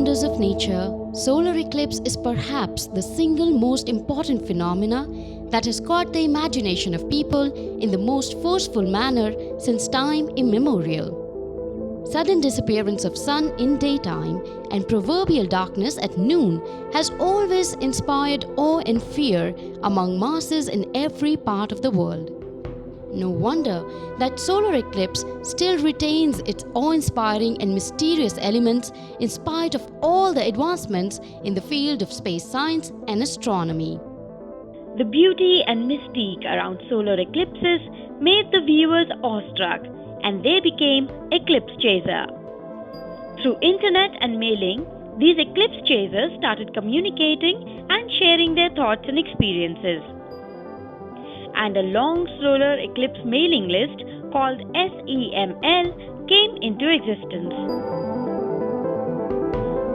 wonders of nature, solar eclipse is perhaps the single most important phenomena that has caught the imagination of people in the most forceful manner since time immemorial. Sudden disappearance of sun in daytime and proverbial darkness at noon has always inspired awe and fear among masses in every part of the world. No wonder that solar eclipse still retains its awe-inspiring and mysterious elements in spite of all the advancements in the field of space science and astronomy. The beauty and mystique around solar eclipses made the viewers awestruck, and they became eclipse chasers. Through internet and mailing, these eclipse chasers started communicating and sharing their thoughts and experiences. And a long solar eclipse mailing list called SEML came into existence.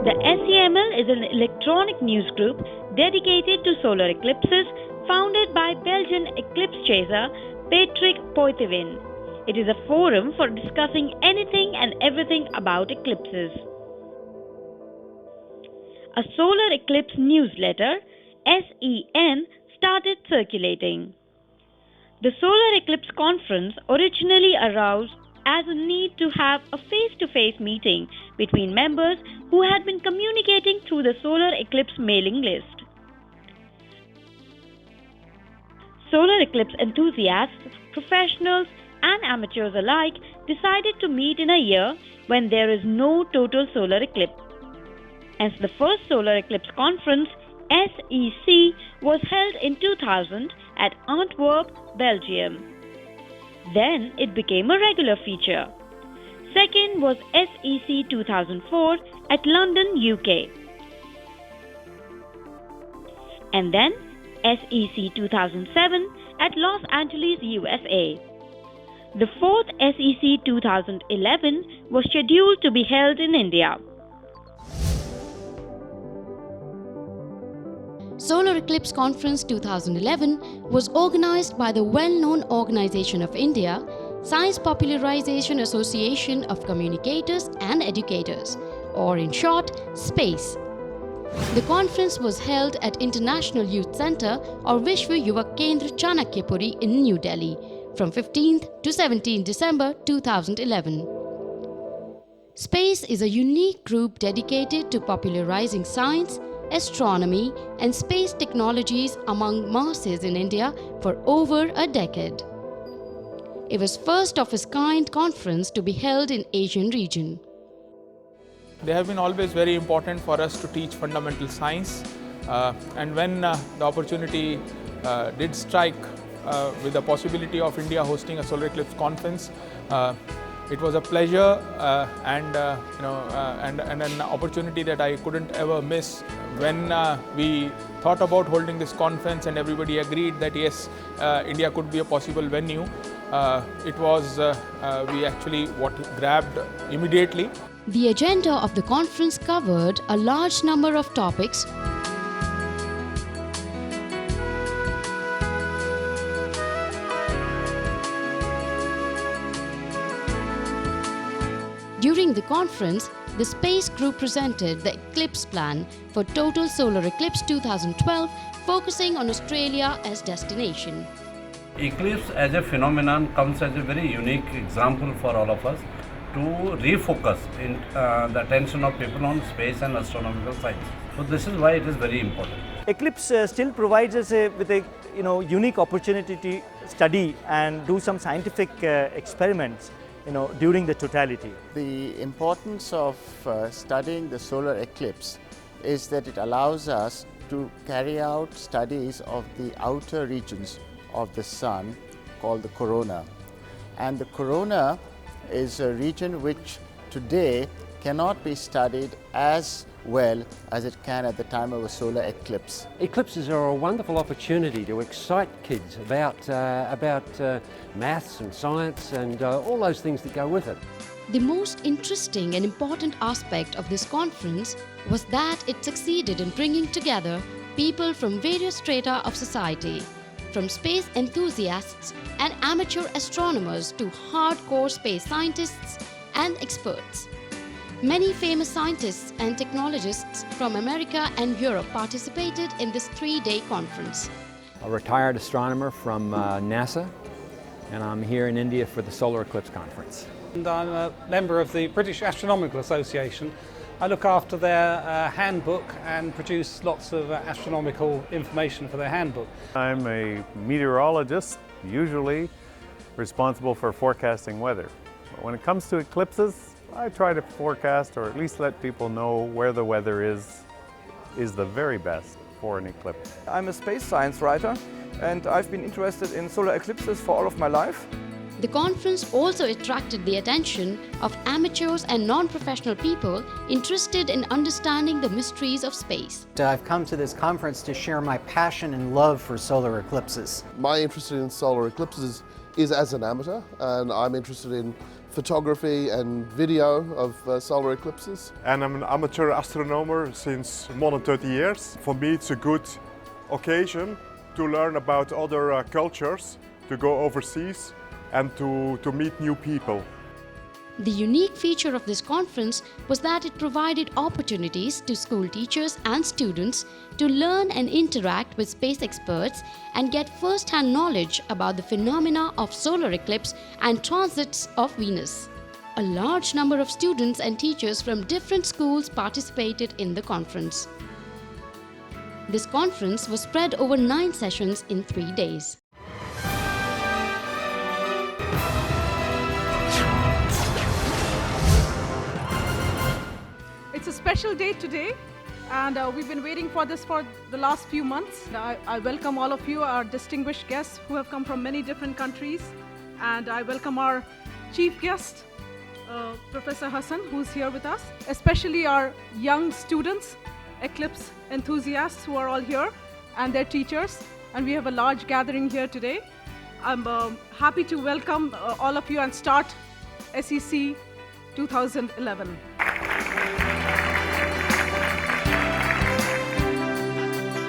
The SEML is an electronic news group dedicated to solar eclipses, founded by Belgian eclipse chaser Patrick Poitevin. It is a forum for discussing anything and everything about eclipses. A solar eclipse newsletter, SEN, started circulating. The Solar Eclipse Conference originally arose as a need to have a face-to-face meeting between members who had been communicating through the solar eclipse mailing list. Solar eclipse enthusiasts, professionals, and amateurs alike decided to meet in a year when there is no total solar eclipse. Hence, the first Solar Eclipse Conference, SEC, was held in 2000 at Antwerp, Belgium. Then it became a regular feature. Second was SEC 2004 at London, UK. And then SEC 2007 at Los Angeles, USA. The fourth SEC 2011 was scheduled to be held in India. Solar Eclipse Conference 2011 was organized by the well-known Organization of India, Science Popularization Association of Communicators and Educators, or in short, SPACE. The conference was held at International Youth Centre or Vishwa Yuva Kendra Chanakyapuri in New Delhi from 15th to 17th December 2011. SPACE is a unique group dedicated to popularizing science, astronomy and space technologies among masses in India for over a decade. It was first of its kind conference to be held in Asian region. They have been always very important for us to teach fundamental science, and when the opportunity did strike with the possibility of India hosting a solar eclipse conference, it was a pleasure and an opportunity that I couldn't ever miss. When we thought about holding this conference and everybody agreed that yes, India could be a possible venue, it was we actually grabbed immediately. The agenda of the conference covered a large number of topics. During the conference, the Space Group presented the Eclipse Plan for Total Solar Eclipse 2012, focusing on Australia as destination. Eclipse as a phenomenon comes as a very unique example for all of us to refocus in the attention of people on space and astronomical science. So this is why it is very important. Eclipse still provides us with a unique opportunity to study and do some scientific experiments during the totality. The importance of studying the solar eclipse is that it allows us to carry out studies of the outer regions of the sun called the corona. And the corona is a region which today cannot be studied as well as it can at the time of a solar eclipse. Eclipses are a wonderful opportunity to excite kids about maths and science and all those things that go with it. The most interesting and important aspect of this conference was that it succeeded in bringing together people from various strata of society, from space enthusiasts and amateur astronomers to hardcore space scientists and experts. Many famous scientists and technologists from America and Europe participated in this 3-day conference. A retired astronomer from NASA, and I'm here in India for the Solar Eclipse Conference. And I'm a member of the British Astronomical Association. I look after their handbook and produce lots of astronomical information for their handbook. I'm a meteorologist, usually responsible for forecasting weather. But when it comes to eclipses, I try to forecast or at least let people know where the weather is the very best for an eclipse. I'm a space science writer and I've been interested in solar eclipses for all of my life. The conference also attracted the attention of amateurs and non-professional people interested in understanding the mysteries of space. I've come to this conference to share my passion and love for solar eclipses. My interest in solar eclipses is as an amateur, and I'm interested in photography and video of solar eclipses. And I'm an amateur astronomer since more than 30 years. For me it's a good occasion to learn about other cultures, to go overseas and to meet new people. The unique feature of this conference was that it provided opportunities to school teachers and students to learn and interact with space experts and get first-hand knowledge about the phenomena of solar eclipse and transits of Venus. A large number of students and teachers from different schools participated in the conference. This conference was spread over 9 sessions in 3 days. It's a special day today, and we've been waiting for this for the last few months. I welcome all of you, our distinguished guests who have come from many different countries, and I welcome our chief guest, Professor Hassan, who's here with us, especially our young students, Eclipse enthusiasts who are all here, and their teachers, and we have a large gathering here today. I'm happy to welcome all of you and start SEC 2011.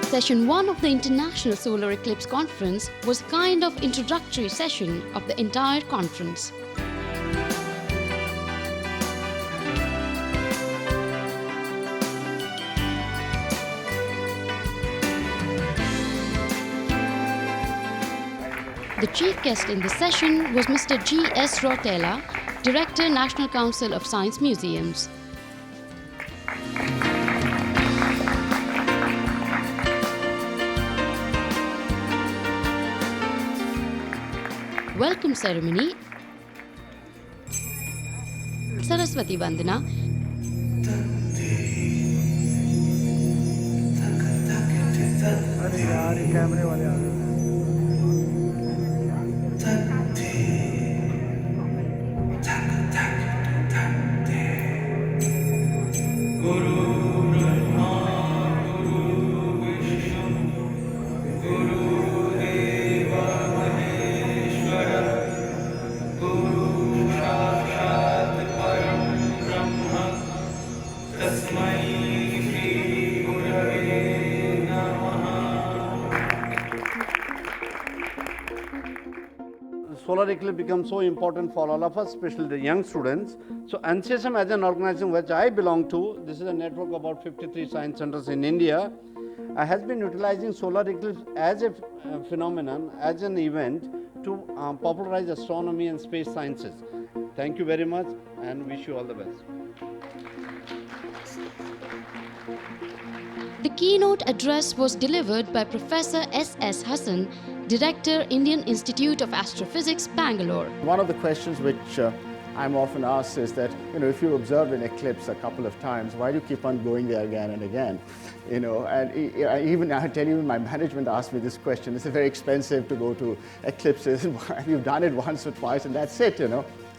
Session 1 of the International Solar Eclipse Conference was a kind of introductory session of the entire conference. The chief guest in this session was Mr. G.S. Rotella, Director, National Council of Science Museums. Welcome ceremony, Saraswati Vandana, Solar eclipse becomes so important for all of us, especially the young students. So NCSM as an organization which I belong to, this is a network of about 53 science centers in India, has been utilizing solar eclipse as a phenomenon, as an event to popularize astronomy and space sciences. Thank you very much and wish you all the best. The keynote address was delivered by Professor S.S. Hassan, Director, Indian Institute of Astrophysics, Bangalore. One of the questions which I'm often asked is that, if you observe an eclipse a couple of times, why do you keep on going there again and again? And I tell you, my management asked me this question. It's very expensive to go to eclipses. You've done it once or twice and that's it,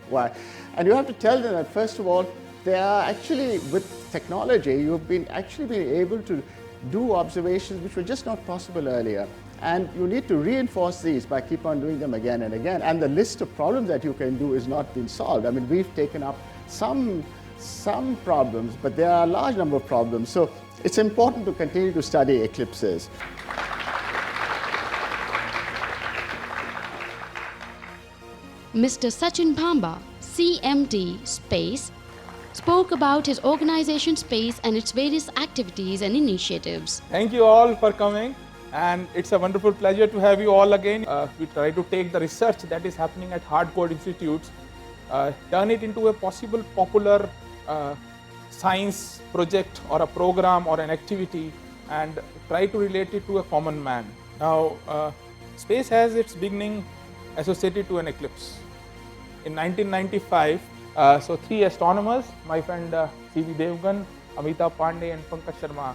Why? And you have to tell them that, first of all, they are actually, with technology, you've been able to do observations which were just not possible earlier. And you need to reinforce these by keep on doing them again and again. And the list of problems that you can do is not been solved. I mean, we've taken up some problems, but there are a large number of problems. So it's important to continue to study eclipses. Mr. Sachin Bhamba, CMD, Space, spoke about his organization Space and its various activities and initiatives. Thank you all for coming, and it's a wonderful pleasure to have you all again. We try to take the research that is happening at hardcore institutes, turn it into a possible popular science project or a program or an activity, and try to relate it to a common man. Now, space has its beginning associated to an eclipse. In 1995, so 3 astronomers, my friend C.V. Devgan, Amitabh Pandey and Pankaj Sharma,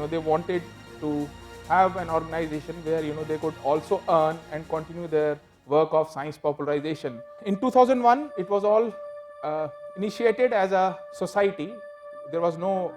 they wanted to have an organization where they could also earn and continue their work of science popularization. In 2001, it was all initiated as a society. There was no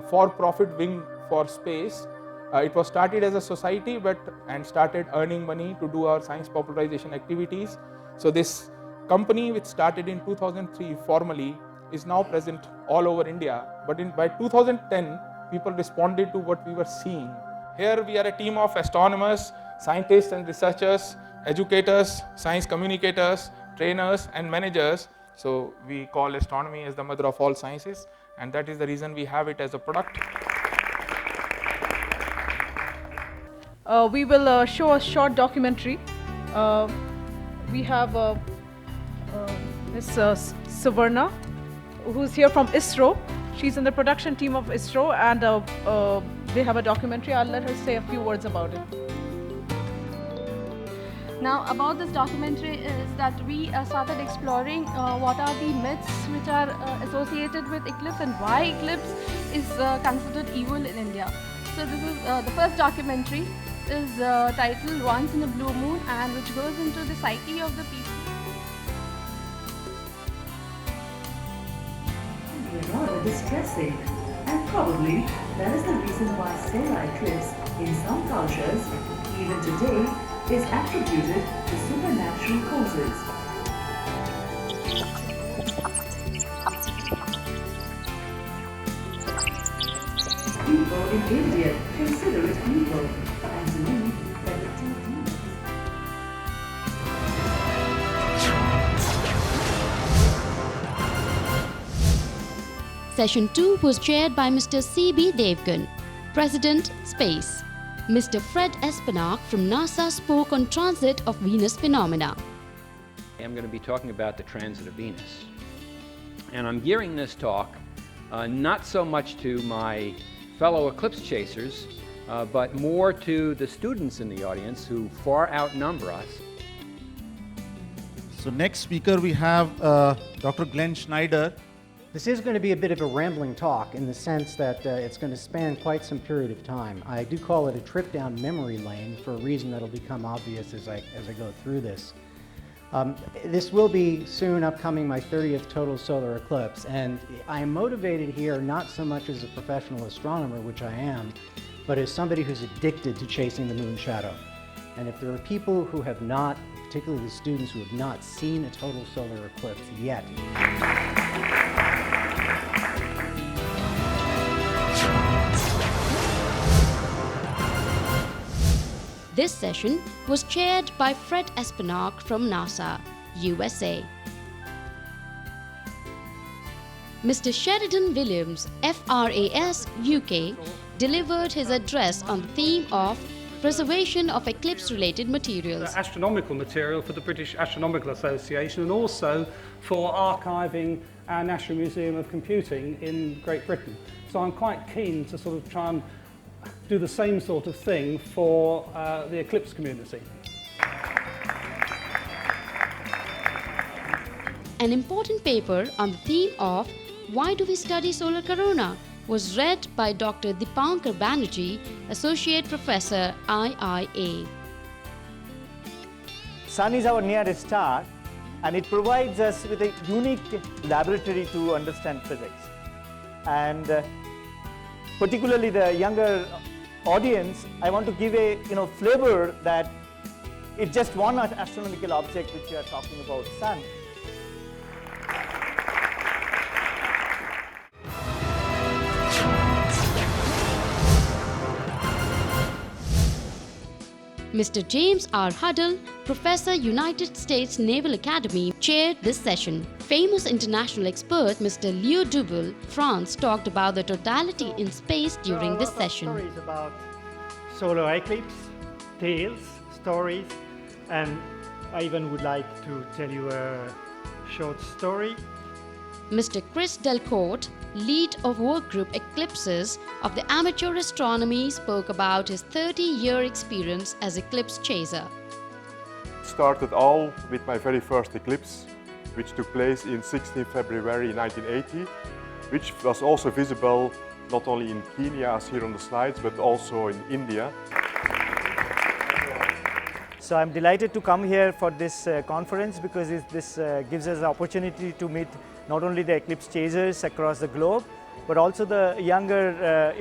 for-profit wing for space. It was started as a society and started earning money to do our science popularization activities. So this company, which started in 2003 formally, is now present all over India. But by 2010, people responded to what we were seeing. Here we are a team of astronomers, scientists and researchers, educators, science communicators, trainers and managers. So we call astronomy as the mother of all sciences, and that is the reason we have it as a product. We will show a short documentary. We have Ms. Savarna, who's here from ISRO. She's in the production team of ISRO, and they have a documentary. I'll let her say a few words about it. Now, about this documentary is that we started exploring what are the myths which are associated with eclipse and why eclipse is considered evil in India. So this is the first documentary is titled Once in a Blue Moon, and which goes into the psyche of the people. Rather distressing, and probably that is the reason why solar eclipse in some cultures, even today, is attributed to supernatural causes. People in India consider it evil and believe that the two demons. Session 2 was chaired by Mr. C.B. Devgan, President, Space. Mr. Fred Espenach from NASA spoke on transit of Venus phenomena. I'm going to be talking about the transit of Venus. And I'm gearing this talk not so much to my fellow eclipse chasers, but more to the students in the audience who far outnumber us. So next speaker we have Dr. Glenn Schneider. This is going to be a bit of a rambling talk in the sense that it's going to span quite some period of time. I do call it a trip down memory lane for a reason that'll become obvious as I go through this. This will be soon upcoming my 30th total solar eclipse, and I am motivated here not so much as a professional astronomer, which I am, but as somebody who's addicted to chasing the moon shadow. And if there are people who have not, particularly the students who have not seen a total solar eclipse yet, This session was chaired by Fred Espenach from NASA, USA. Mr. Sheridan Williams, FRAS, UK, delivered his address on the theme of preservation of eclipse-related materials. Astronomical material for the British Astronomical Association, and also for archiving our National Museum of Computing in Great Britain. So I'm quite keen to sort of try and do the same sort of thing for the eclipse community. An important paper on the theme of Why Do We Study Solar Corona was read by Dr. Dipankar Banerjee, Associate Professor, IIA. Sun is our nearest star, and it provides us with a unique laboratory to understand physics. And particularly the younger audience, I want to give a flavor that it's just one astronomical object which we are talking about, Sun. Mr. James R. Huddle, Professor, United States Naval Academy, chaired this session. Famous international expert Mr. Leo Duboul, France, talked about the totality in space during this session. Stories about solar eclipse, tales, stories, and I even would like to tell you a short story. Mr. Chris Delcourt, lead of workgroup Eclipses of the Amateur Astronomy, spoke about his 30-year experience as eclipse chaser. Started all with my very first eclipse, which took place in 16 February 1980, which was also visible not only in Kenya as here on the slides, but also in India. So I'm delighted to come here for this conference because this gives us the opportunity to meet not only the eclipse chasers across the globe, but also the younger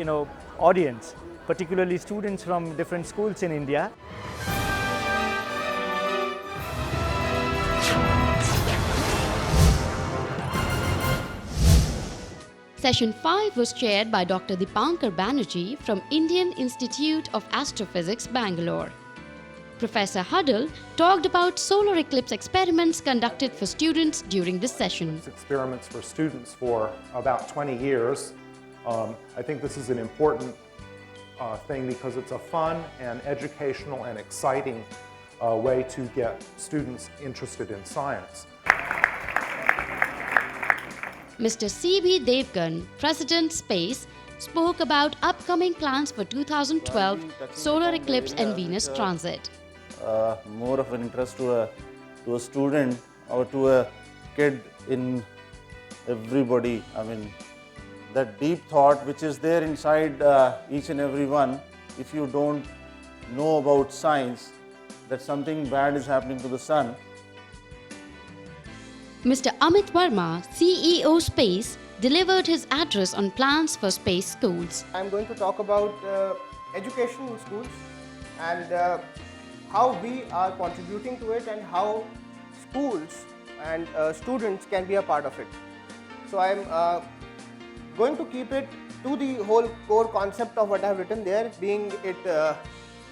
audience, particularly students from different schools in India. Session 5 was chaired by Dr. Dipankar Banerjee from Indian Institute of Astrophysics, Bangalore. Professor Huddle talked about solar eclipse experiments conducted for students during this session. Experiments for students for about 20 years. I think this is an important thing because it's a fun and educational and exciting way to get students interested in science. Mr. C.B. Devgan, President Space, spoke about upcoming plans for 2012 solar eclipse and Venus transit. More of an interest to a student or to a kid in everybody. I mean, that deep thought which is there inside each and every one, if you don't know about science, that something bad is happening to the sun. Mr. Amit Verma, CEO Space, delivered his address on plans for space schools. I am going to talk about education in schools and how we are contributing to it and how schools and students can be a part of it. So I am going to keep it to the whole core concept of what I have written there, being it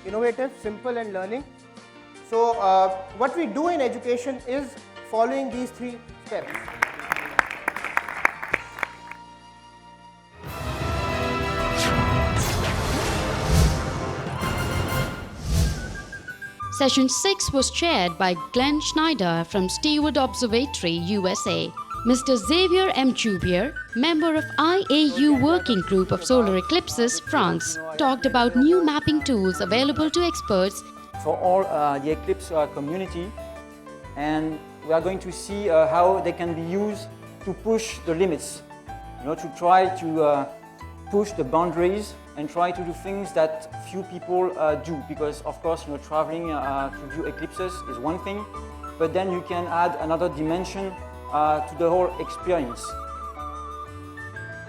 innovative, simple and learning. So what we do in education is following these 3 steps. Session 6 was chaired by Glenn Schneider from Steward Observatory, USA. Mr. Xavier M. Jubier, member of IAU Working Group of Solar Eclipses, France, talked about new mapping tools available to experts for all the Eclipse community, and we are going to see how they can be used to push the limits, to try to push the boundaries and try to do things that few people do, because of course traveling to view eclipses is one thing, but then you can add another dimension to the whole experience.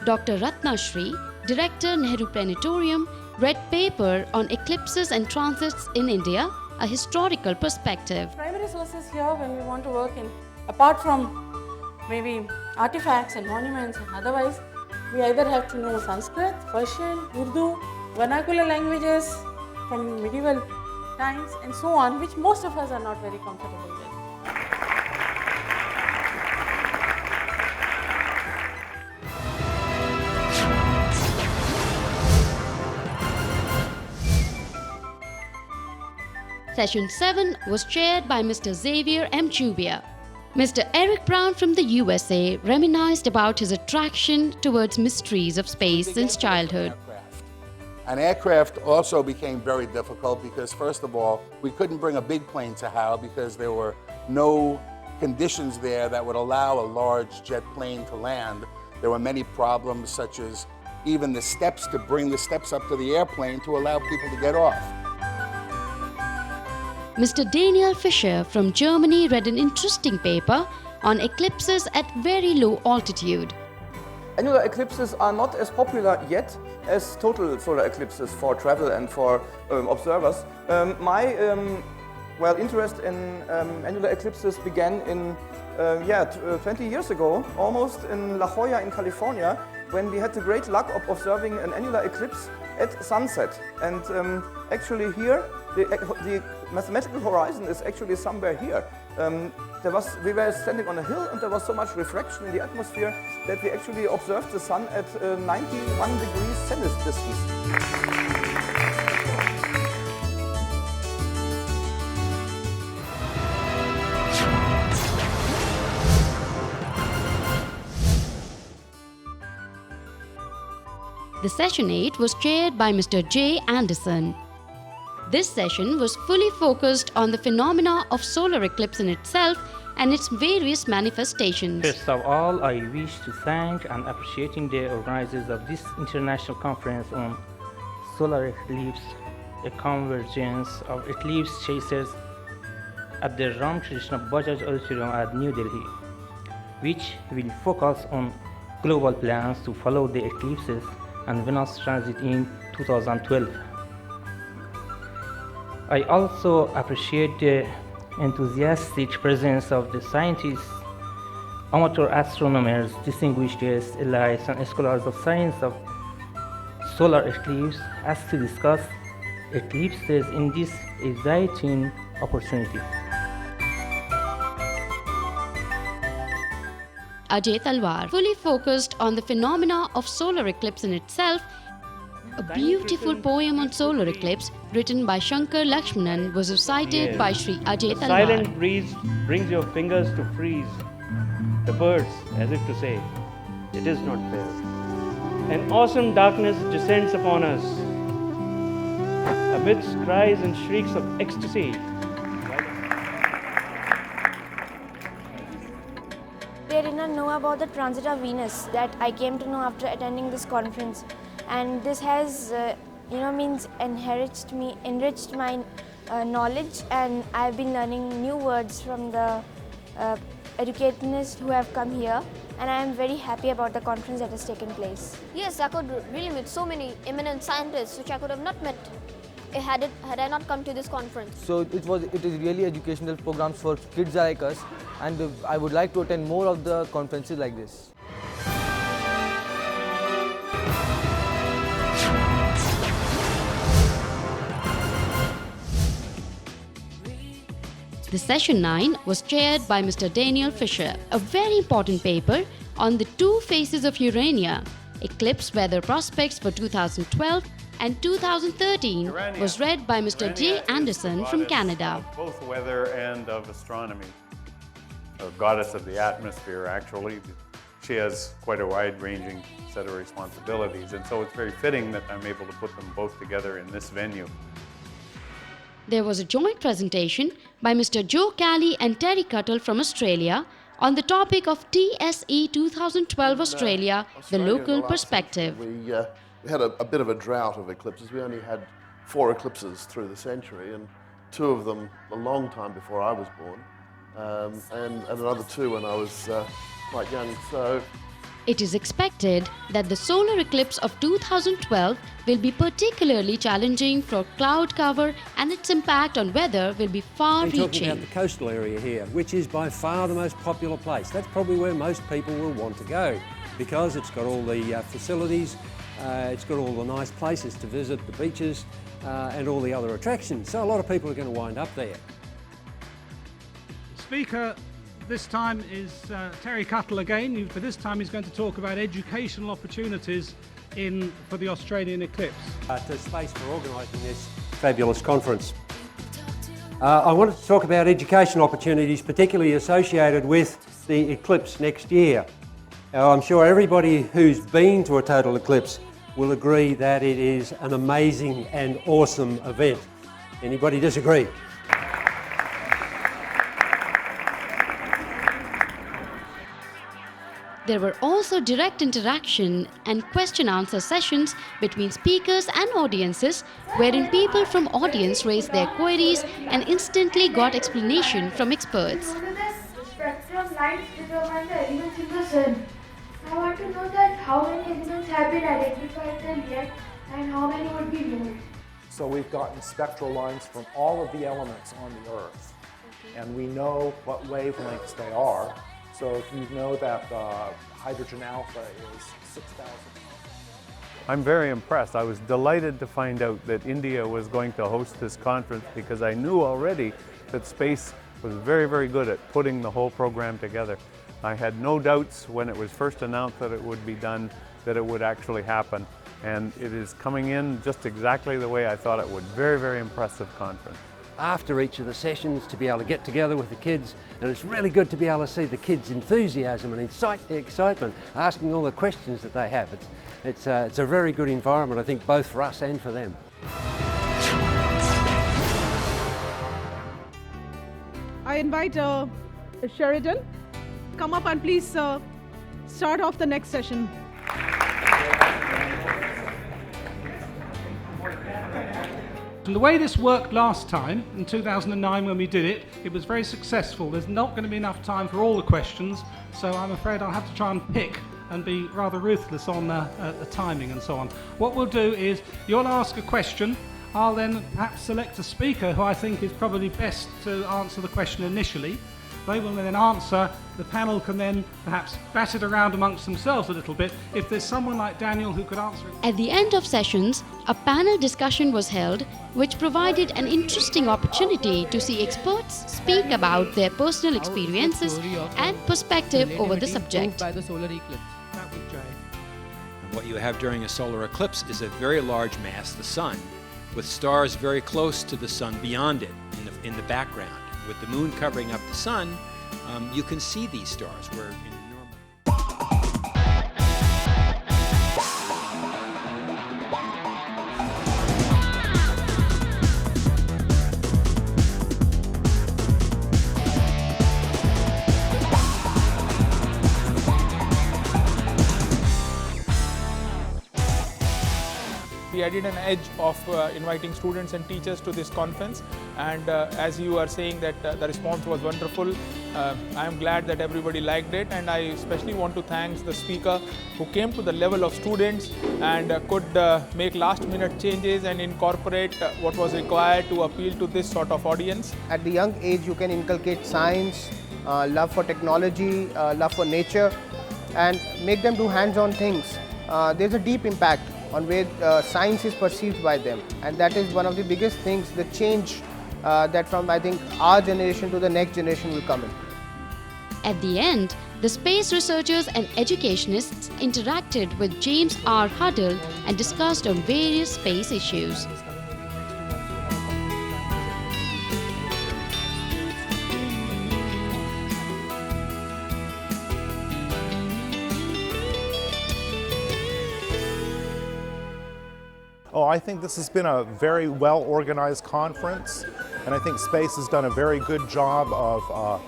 Dr. Ratna Shri, Director Nehru Planetarium, read paper on eclipses and transits in India, a historical perspective. Primary sources here when we want to work in, apart from maybe artifacts and monuments and otherwise, we either have to know Sanskrit, Persian, Urdu, vernacular languages from medieval times and so on, which most of us are not very comfortable with. Session 7 was chaired by Mr. Xavier M. Jubier. Mr. Eric Brown from the USA reminisced about his attraction towards mysteries of space since childhood. An aircraft also became very difficult because, first of all, we couldn't bring a big plane to Howell because there were no conditions there that would allow a large jet plane to land. There were many problems, such as even the steps, to bring the steps up to the airplane to allow people to get off. Mr. Daniel Fischer from Germany read an interesting paper on eclipses at very low altitude. Annular eclipses are not as popular yet as total solar eclipses for travel and for observers. My interest in annular eclipses began in 20 years ago, almost in La Jolla in California, when we had the great luck of observing an annular eclipse at sunset. And actually here, the mathematical horizon is actually somewhere here. We were standing on a hill and there was so much refraction in the atmosphere that we actually observed the sun at 91 degrees zenith distance. The session 8 was chaired by Mr. J. Anderson. This session was fully focused on the phenomena of solar eclipse in itself and its various manifestations. First of all, I wish to thank and appreciating the organizers of this international conference on solar eclipse, a convergence of eclipse chasers at the Ram Krishna Bajaj Auditorium at New Delhi, which will focus on global plans to follow the eclipses and Venus transit in 2012. I also appreciate the enthusiastic presence of the scientists, amateur astronomers, distinguished guests, elites, and scholars of science of solar eclipse as to discuss eclipses in this exciting opportunity. Ajay Talwar fully focused on the phenomena of solar eclipse in itself. A beautiful poem on solar eclipse written by Shankar Lakshmanan was recited by Sri Ajay Talwar. Silent breeze brings your fingers to freeze. The birds, as if to say, it is not fair. An awesome darkness descends upon us. Amidst cries and shrieks of ecstasy, They did not know about the transit of Venus that I came to know after attending this conference, and this has enriched my knowledge, and I've been learning new words from the educationists who have come here, and I am very happy about the conference that has taken place. Yes, I could really meet so many eminent scientists which I could have not met had I not come to this conference. So it is really educational programs for kids like us, and I would like to attend more of the conferences like this. The session 9 was chaired by Mr. Daniel Fisher. A very important paper on the two phases of Urania, eclipse weather prospects for 2012 and 2013 was read by Mr. J. Anderson from Canada. Both weather and of astronomy. A goddess of the atmosphere, actually. She has quite a wide-ranging set of responsibilities, and so it's very fitting that I'm able to put them both together in this venue. There was a joint presentation by Mr. Joe Kelly and Terry Cuttle from Australia on the topic of TSE 2012 Australia, the local perspective. We had a bit of a drought of eclipses. We only had 4 eclipses through the century, and 2 of them a long time before I was born, and another 2 when I was quite young. So it is expected that the solar eclipse of 2012 will be particularly challenging for cloud cover, and its impact on weather will be far-reaching. We're talking about the coastal area here, which is by far the most popular place. That's probably where most people will want to go, because it's got all the facilities, it's got all the nice places to visit, the beaches, and all the other attractions. So a lot of people are going to wind up there. Speaker this time is Terry Cuttle again. For this time he's going to talk about educational opportunities for the Australian eclipse. To space for organising this fabulous conference. I wanted to talk about educational opportunities particularly associated with the eclipse next year. I'm sure everybody who's been to a total eclipse will agree that it is an amazing and awesome event. Anybody disagree? There were also direct interaction and question-answer sessions between speakers and audiences, wherein people from audience raised their queries and instantly got explanation from experts. Spectrum lines determine the elements in the sun. I want to know that how many elements have been identified till yet and how many would be more. So we've gotten spectral lines from all of the elements on the Earth, and we know what wavelengths they are. So if you know that hydrogen alpha is 6,000. I'm very impressed. I was delighted to find out that India was going to host this conference because I knew already that space was very, very good at putting the whole program together. I had no doubts when it was first announced that it would be done, that it would actually happen. And it is coming in just exactly the way I thought it would. Very, very impressive conference. After each of the sessions, to be able to get together with the kids, and it's really good to be able to see the kids' enthusiasm and excitement, asking all the questions that they have. It's a very good environment, I think, both for us and for them. I invite Sheridan, come up and please start off the next session. And the way this worked last time, in 2009 when we did it, it was very successful. There's not going to be enough time for all the questions, so I'm afraid I'll have to try and pick and be rather ruthless on the timing and so on. What we'll do is, you'll ask a question, I'll then perhaps select a speaker who I think is probably best to answer the question initially. They will then answer, the panel can then perhaps bat it around amongst themselves a little bit. If there's someone like Daniel who could answer it. At the end of sessions, a panel discussion was held which provided an interesting opportunity to see experts speak about their personal experiences and perspective over the subject. By the solar eclipse. And what you have during a solar eclipse is a very large mass, the sun, with stars very close to the sun beyond it in the background. With the moon covering up the sun, you can see these stars where in We added an edge of inviting students and teachers to this conference, and as you are saying that the response was wonderful. I am glad that everybody liked it, and I especially want to thank the speaker who came to the level of students and could make last minute changes and incorporate what was required to appeal to this sort of audience. At the young age you can inculcate science, love for technology, love for nature, and make them do hands-on things. There's a deep impact on where science is perceived by them, and that is one of the biggest things, the change that from I think our generation to the next generation will come in. At the end, the space researchers and educationists interacted with James R. Huddle and discussed on various space issues. Oh, I think this has been a very well organized conference, and I think Space has done a very good job of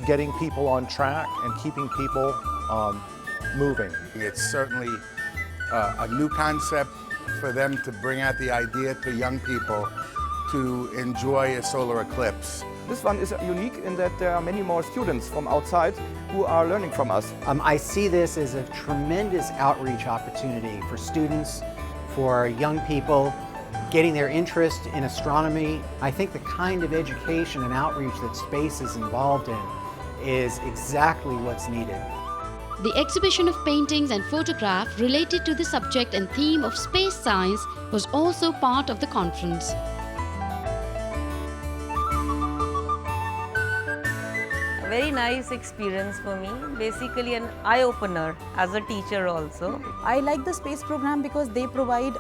getting people on track and keeping people moving. It's certainly a new concept for them to bring out the idea to young people to enjoy a solar eclipse. This one is unique in that there are many more students from outside who are learning from us. I see this as a tremendous outreach opportunity for students, for young people, getting their interest in astronomy. I think the kind of education and outreach that space is involved in is exactly what's needed. The exhibition of paintings and photographs related to the subject and theme of space science was also part of the conference. Very nice experience for me, basically an eye-opener as a teacher also. I like the space program because they provide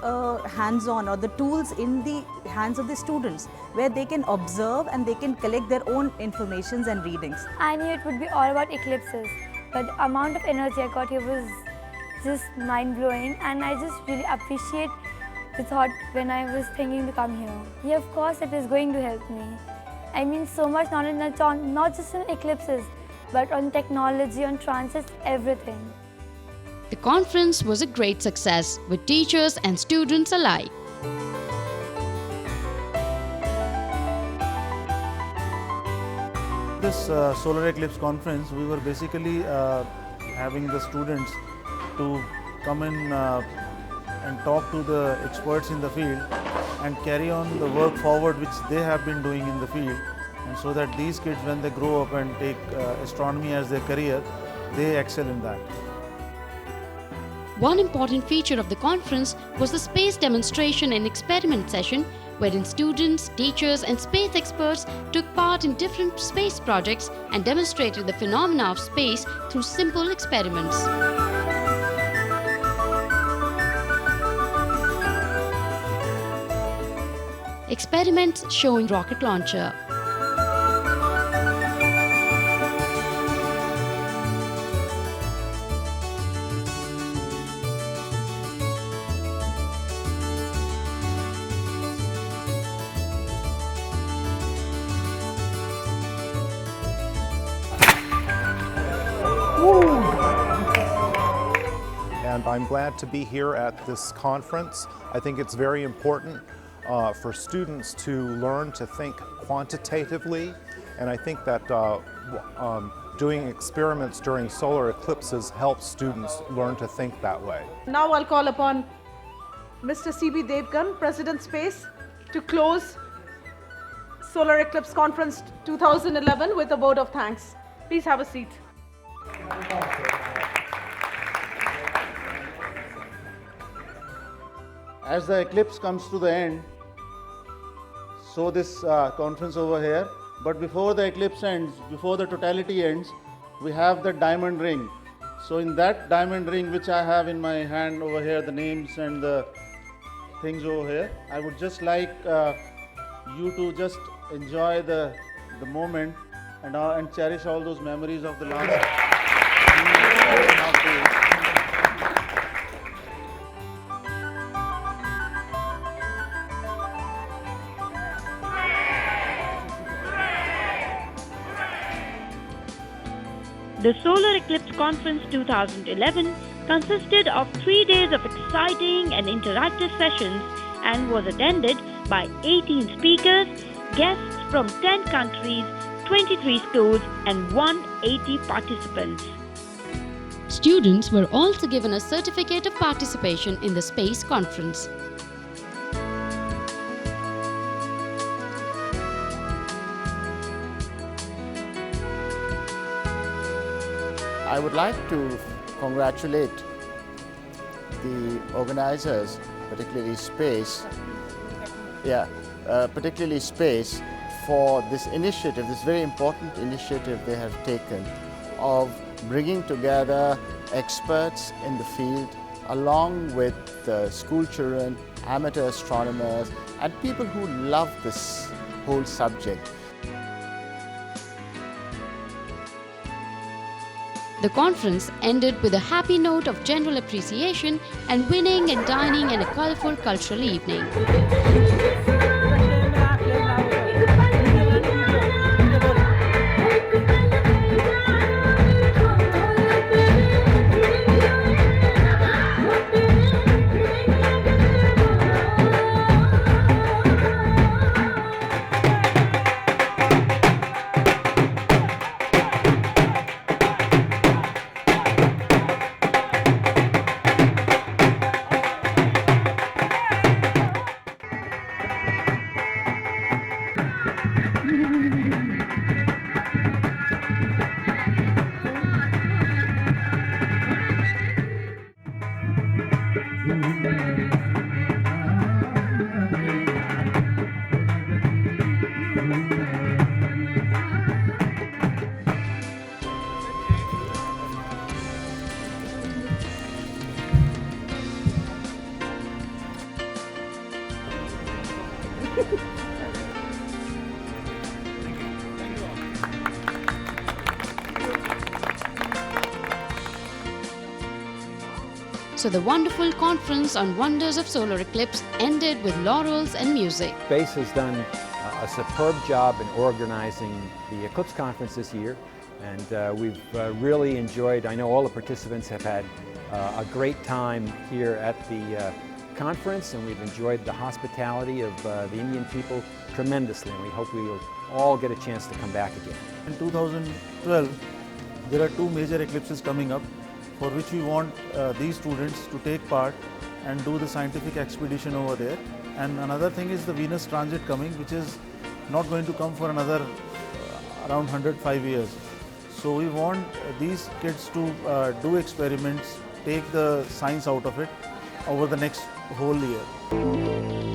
hands-on or the tools in the hands of the students where they can observe and they can collect their own informations and readings. I knew it would be all about eclipses, but the amount of energy I got here was just mind-blowing, and I just really appreciate the thought when I was thinking to come here. Yeah, of course it is going to help me. I mean, so much knowledge not just in eclipses, but on technology, on transits, everything. The conference was a great success with teachers and students alike. This solar eclipse conference, we were basically having the students to come in and talk to the experts in the field and carry on the work forward which they have been doing in the field, and so that these kids, when they grow up and take astronomy as their career, they excel in that. One important feature of the conference was the space demonstration and experiment session, wherein students, teachers and space experts took part in different space projects and demonstrated the phenomena of space through simple experiments. Experiments showing rocket launcher. And I'm glad to be here at this conference. I think it's very important for students to learn to think quantitatively, and I think that doing experiments during solar eclipses helps students learn to think that way. Now I'll call upon Mr. C.B. Devgan, President Space, to close Solar Eclipse Conference 2011 with a vote of thanks. Please have a seat. As the eclipse comes to the end, so this conference over here, but before the eclipse ends, before the totality ends, we have the diamond ring. So in that diamond ring, which I have in my hand over here, the names and the things over here, I would just like you to just enjoy the moment and cherish all those memories of the last 3.5 days. The Solar Eclipse Conference 2011 consisted of 3 days of exciting and interactive sessions and was attended by 18 speakers, guests from 10 countries, 23 schools and 180 participants. Students were also given a certificate of participation in the space conference. I would like to congratulate the organizers, particularly Space, for this initiative, this very important initiative they have taken of bringing together experts in the field along with school children, amateur astronomers and people who love this whole subject. The conference ended with a happy note of general appreciation and winning and dining in a colorful cultural evening. So the wonderful conference on wonders of solar eclipse ended with laurels and music. Space has done a superb job in organizing the Eclipse conference this year, and we've really enjoyed, I know all the participants have had a great time here at the conference, and we've enjoyed the hospitality of the Indian people tremendously, and we hope we will all get a chance to come back again. In 2012, there are 2 major eclipses coming up, for which we want these students to take part and do the scientific expedition over there. And another thing is the Venus transit coming, which is not going to come for another around 105 years. So we want these kids to do experiments take the science out of it over the next whole year.